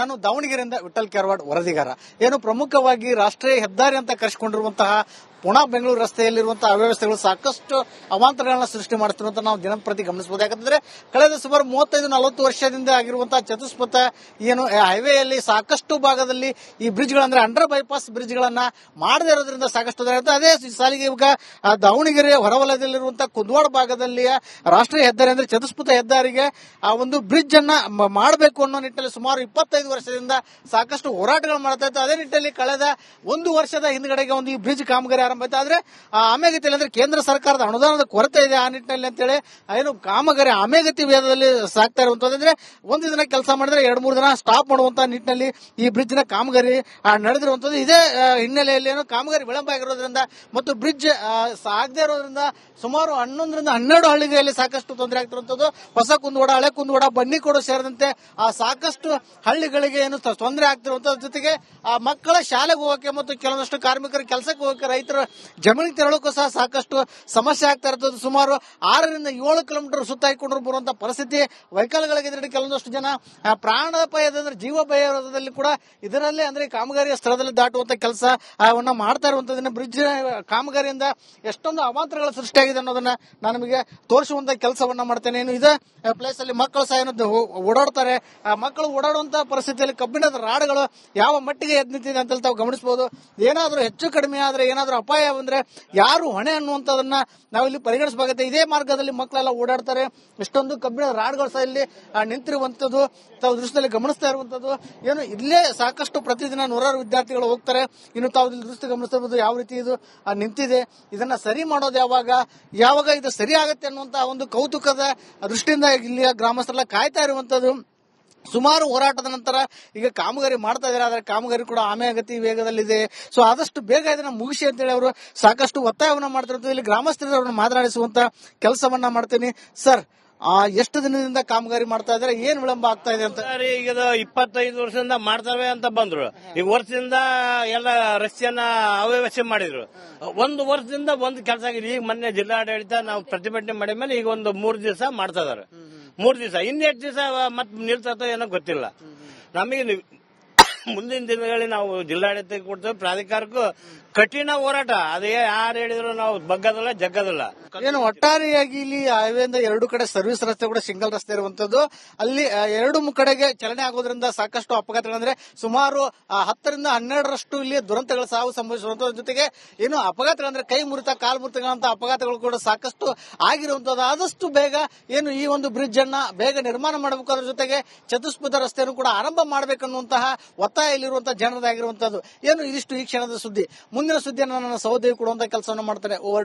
ನಾನು ದಾವಣಗೆರೆಯಿಂದ ವಿಠಲ್ ಕೆರವಾಡ್ ವರದಿಗಾರ. ಏನು ಪ್ರಮುಖವಾಗಿ ರಾಷ್ಟ್ರೀಯ ಹೆದ್ದಾರಿ ಅಂತ ಕರೆಸಿಕೊಂಡಿರುವಂತಹ ಪುಣಾ ಬೆಂಗಳೂರು ರಸ್ತೆಯಲ್ಲಿರುವಂತಹ ಅವ್ಯವಸ್ಥೆಗಳು ಸಾಕಷ್ಟು ಅವಾಂತರಗಳನ್ನ ಸೃಷ್ಟಿ ಮಾಡುತ್ತಿರುವಂತ ನಾವು ದಿನಂಪ್ರತಿ ಗಮನಿಸಬಹುದು. ಯಾಕಂದ್ರೆ ಕಳೆದ ಸುಮಾರು 35-40 ವರ್ಷದಿಂದ ಆಗಿರುವಂತಹ ಚತುಷ್ಪಥ ಏನು ಹೈವೇಯಲ್ಲಿ ಸಾಕಷ್ಟು ಭಾಗದಲ್ಲಿ ಈ ಬ್ರಿಡ್ಜ್ಗಳಂದ್ರೆ ಅಂಡರ್ ಬೈಪಾಸ್ ಬ್ರಿಡ್ಜ್ಗಳನ್ನ ಮಾಡದೇ ಇರೋದ್ರಿಂದ ಸಾಕಷ್ಟು ಅದೇ ಸಾಲಿಗೆ ಇವಾಗ ದಾವಣಗೆರೆಯ ಹೊರವಲಯದಲ್ಲಿರುವಂತಹ ಕುಂದವಾಡ ಭಾಗದಲ್ಲಿ ರಾಷ್ಟ್ರೀಯ ಹೆದ್ದಾರಿ ಅಂದ್ರೆ ಚತುಷ್ಪಥ ಹೆದ್ದಾರಿಗೆ ಆ ಒಂದು ಬ್ರಿಡ್ಜ್ ಅನ್ನ ಮಾಡಬೇಕು ಅನ್ನೋ ನಿಟ್ಟಿನಲ್ಲಿ ಸುಮಾರು 25 ವರ್ಷದಿಂದ ಸಾಕಷ್ಟು ಹೋರಾಟಗಳು ಮಾಡ್ತಾ ಇತ್ತು. ಅದೇ ನಿಟ್ಟಿನಲ್ಲಿ ಕಳೆದ 1 ವರ್ಷದ ಹಿಂದ್ಗಡೆಗೆ ಒಂದು ಈ ಬ್ರಿಡ್ಜ್ ಕಾಮಗಾರಿ ಆರಂಭ ಆಯ್ತು. ಆದ್ರೆ ಆಮೆಗತಿ ಅಂದ್ರೆ ಕೇಂದ್ರ ಸರ್ಕಾರದ ಅನುದಾನದ ಕೊರತೆ ಇದೆ ಆ ನಿಟ್ಟಿನಲ್ಲಿ ಅಂತೇಳಿ ಏನು ಕಾಮಗಾರಿ ಆಮೆಗತಿ ವೇಗದಲ್ಲಿ ಸಾಕ್ತಾ ಇರುವಂತದ್ದು. ಅಂದ್ರೆ ಒಂದು ದಿನ ಕೆಲಸ ಮಾಡಿದ್ರೆ 2-3 ದಿನ ಸ್ಟಾಪ್ ಮಾಡುವಂತ ನಿಟ್ಟಿನಲ್ಲಿ ಈ ಬ್ರಿಡ್ಜ್ ನ ಕಾಮಗಾರಿ ನಡೆದಿರುವಂತದ್ದು. ಇದೇ ಹಿನ್ನೆಲೆಯಲ್ಲಿ ಏನು ಕಾಮಗಾರಿ ವಿಳಂಬ ಆಗಿರೋದ್ರಿಂದ ಮತ್ತು ಬ್ರಿಡ್ಜ್ ಆಗದೆ ಇರೋದ್ರಿಂದ ಸುಮಾರು 11-12 ಹಳ್ಳಿಗಳಲ್ಲಿ ಸಾಕಷ್ಟು ತೊಂದರೆ ಆಗ್ತಿರುವಂತದ್ದು. ಹೊಸ ಕುಂದವಾಡ, ಹಳೆ ಕುಂದವಾಡ, ಬನ್ನಿಕೋಡು ಸೇರಿದಂತೆ ಸಾಕಷ್ಟು ಹಳ್ಳಿಗಳಿಗೆ ಏನು ತೊಂದರೆ ಆಗ್ತಿರುವಂತದ್ರ ಜೊತೆಗೆ ಮಕ್ಕಳ ಶಾಲೆಗೆ ಹೋಗಕ್ಕೆ ಮತ್ತು ಕೆಲವೊಂದಷ್ಟು ಕಾರ್ಮಿಕರ ಕೆಲಸಕ್ಕೆ ಹೋಗಕ್ಕೆ ರೈತರ ಜಮೀನಿಗೆ ತೆರಳಕ್ಕೂ ಸಹ ಸಾಕಷ್ಟು ಸಮಸ್ಯೆ ಆಗ್ತಾ ಇರ್ತದೆ. ಸುಮಾರು 6-7 ಕಿಲೋಮೀಟರ್ ಸುತ್ತಾಕಿಕೊಂಡು ಬರುವಂತಹ ಪರಿಸ್ಥಿತಿ ವೆಹಿಕಲ್ಗಳಿಗೆ ಕೆಲವೊಂದಷ್ಟು ಜನ ಪ್ರಾಣಾಪಾಯದ ಜೀವಭಯದಲ್ಲಿ ಕೂಡ ಇದರಲ್ಲೇ ಅಂದ್ರೆ ಕಾಮಗಾರಿಯ ಸ್ಥಳದಲ್ಲಿ ದಾಟುವಂತ ಕೆಲಸವನ್ನ ಮಾಡ್ತಾ ಇರುವಂತದನ್ನ ಬ್ರಿಡ್ಜ್ ಕಾಮಗಾರಿಯಿಂದ ಎಷ್ಟೊಂದು ಅವಾಂತರಗಳು ಸೃಷ್ಟಿಯಾಗಿದೆ ಅನ್ನೋದನ್ನ ನಾನು ನಿಮಗೆ ತೋರಿಸುವಂತ ಕೆಲಸವನ್ನ ಮಾಡ್ತೇನೆ. ಏನು ಇದೇ ಪ್ಲೇಸ್ ಅಲ್ಲಿ ಮಕ್ಕಳು ಸಹ ಓಡಾಡ್ತಾರೆ. ಮಕ್ಕಳು ಓಡಾಡುವಂತ ಪರಿಸ್ಥಿತಿಯಲ್ಲಿ ಕಬ್ಬಿಣದ ರಾಡ್ಗಳು ಯಾವ ಮಟ್ಟಿಗೆ ಎದ್ದು ನಿಂತಿದೆ ಅಂತ ತಾವು ಗಮನಿಸಬಹುದು. ಏನಾದ್ರೂ ಹೆಚ್ಚು ಕಡಿಮೆ ಆದ್ರೆ ಏನಾದ್ರೂ ಅಪಾಯ ಬಂದ್ರೆ ಯಾರು ಹೊಣೆ ಅನ್ನುವಂಥದನ್ನ ನಾವಿಲ್ಲಿ ಪರಿಗಣಿಸಬೇಕಾಗುತ್ತೆ. ಇದೇ ಮಾರ್ಗದಲ್ಲಿ ಮಕ್ಕಳೆಲ್ಲ ಓಡಾಡ್ತಾರೆ. ಎಷ್ಟೊಂದು ಕಬ್ಬಿಣದ ರಾಡ್ಗಳು ಸಹ ಇಲ್ಲಿ ನಿಂತಿರುವಂತದ್ದು ತಾವು ದೃಶ್ಯದಲ್ಲಿ ಗಮನಿಸ್ತಾ ಇರುವಂತದ್ದು. ಏನು ಇಲ್ಲೇ ಸಾಕಷ್ಟು ಪ್ರತಿದಿನ 100 ವಿದ್ಯಾರ್ಥಿಗಳು ಹೋಗ್ತಾರೆ. ಇನ್ನು ತಾವು ಇಲ್ಲಿ ದೃಶ್ಯ ಗಮನಿಸಬಹುದು ಯಾವ ರೀತಿ ಇದು ನಿಂತಿದೆ. ಇದನ್ನ ಸರಿ ಮಾಡೋದು ಯಾವಾಗ ಇದು ಸರಿ ಆಗುತ್ತೆ ಅನ್ನುವಂತಹ ಒಂದು ಕೌತುಕದ ದೃಷ್ಟಿಯಿಂದ ಇಲ್ಲಿಯ ಗ್ರಾಮಸ್ಥರೆಲ್ಲ ಕಾಯ್ತಾ ಇರುವಂತದ್ದು. ಸುಮಾರು ಹೋರಾಟದ ನಂತರ ಈಗ ಕಾಮಗಾರಿ ಮಾಡ್ತಾ ಇದ್ದಾರೆ. ಆದ್ರೆ ಕಾಮಗಾರಿ ಕೂಡ ಆಮೆಗತಿ ವೇಗದಲ್ಲಿದೆ. ಸೊ ಆದಷ್ಟು ಬೇಗ ಇದನ್ನ ಮುಗಿಸಿ ಅಂತೇಳಿ ಅವರು ಸಾಕಷ್ಟು ಒತ್ತಾಯವನ್ನ ಮಾಡ್ತಿರುವಂತದ್ದು. ಇಲ್ಲಿ ಗ್ರಾಮಸ್ಥರು ಅವ್ರನ್ನ ಮಾತನಾಡಿಸುವಂತ ಕೆಲಸವನ್ನ ಮಾಡ್ತೀನಿ. ಸರ್, ಎಷ್ಟು ದಿನದಿಂದ ಕಾಮಗಾರಿ ಮಾಡ್ತಾ ಇದ್ದಾರೆ, ಏನ್ ವಿಳಂಬ ಆಗ್ತಾ ಇದೆ ಅಂತ? ಈಗ 25 ವರ್ಷದಿಂದ ಮಾಡ್ತವೆ ಅಂತ ಬಂದ್ರು. ಈಗ ವರ್ಷದಿಂದ ಎಲ್ಲ ರಸ್ತೆಯನ್ನ ಅವ್ಯವಸ್ಥೆ ಮಾಡಿದ್ರು. 1 ವರ್ಷದಿಂದ ಒಂದು ಕೆಲಸ ಆಗಿದೆ. ಈಗ ಮೊನ್ನೆ ಜಿಲ್ಲಾಡಳಿತ ನಾವು ಪ್ರತಿಭಟನೆ ಮಾಡಿದ ಮೇಲೆ ಈಗ ಒಂದು 3 ದಿವಸ ಮಾಡ್ತಾ ಇದಾರೆ. 3 ದಿವಸ, ಇನ್ನೆಷ್ಟು ದಿವಸ ಮತ್ತೆ ನಿಲ್ತೋ ಏನೋ ಗೊತ್ತಿಲ್ಲ ನಮಗೆ. ಮುಂದಿನ ದಿನಗಳಲ್ಲಿ ನಾವು ಜಿಲ್ಲಾಡಳಿತ ಕೊಡ್ತೇವೆ, ಪ್ರಾಧಿಕಾರಕ್ಕೂ ಕಠಿಣ ಹೋರಾಟ. ಅದೇ ಯಾರು ಹೇಳಿದ್ರು ನಾವು ಬಗ್ಗದಲ್ಲ ಜಗ್ಗದಲ್ಲ. ಏನು ಒಟ್ಟಾರೆಯಾಗಿ ಇಲ್ಲಿ ಹೈವೇಯಿಂದ 2 ಕಡೆ ಸರ್ವಿಸ್ ರಸ್ತೆ ಕೂಡ ಸಿಂಗಲ್ ರಸ್ತೆ ಇರುವಂತದ್ದು. ಅಲ್ಲಿ 2 ಕಡೆಗೆ ಚಲನೆ ಆಗೋದ್ರಿಂದ ಸಾಕಷ್ಟು ಅಪಘಾತಗಳಂದ್ರೆ ಸುಮಾರು 10-12ರಷ್ಟು ಇಲ್ಲಿ ದುರಂತಗಳ ಸಾವು ಸಂಭವಿಸುವಂತದ್ರ ಜೊತೆಗೆ ಏನು ಅಪಘಾತಗಳಂದ್ರೆ ಕೈ ಮುರಿತ, ಕಾಲು ಮುರಿತಗಳಂತ ಅಪಘಾತಗಳು ಕೂಡ ಸಾಕಷ್ಟು ಆಗಿರುವಂತದ್ದು. ಆದಷ್ಟು ಬೇಗ ಏನು ಈ ಒಂದು ಬ್ರಿಡ್ಜ್ ಅನ್ನ ಬೇಗ ನಿರ್ಮಾಣ ಮಾಡಬೇಕು. ಅದ್ರ ಜೊತೆಗೆ ಚತುಷ್ಪಥ ರಸ್ತೆಯನ್ನು ಕೂಡ ಆರಂಭ ಮಾಡಬೇಕನ್ನುವಂತಹ ಒತ್ತಾಯ ಇಲ್ಲಿರುವಂತಹ ಜನರದಾಗಿರುವಂತದ್ದು. ಏನು ಇದಿಷ್ಟು ಈ ಕ್ಷಣದ ಸುದ್ದಿ. ಮುಂದಿನ ಸುದ್ದಿಯನ್ನು ನನ್ನ ಸಹೋದರಿ ಕೊಡುವಂತಹ ಕೆಲಸವನ್ನು ಮಾಡ್ತಾರೆ. Over to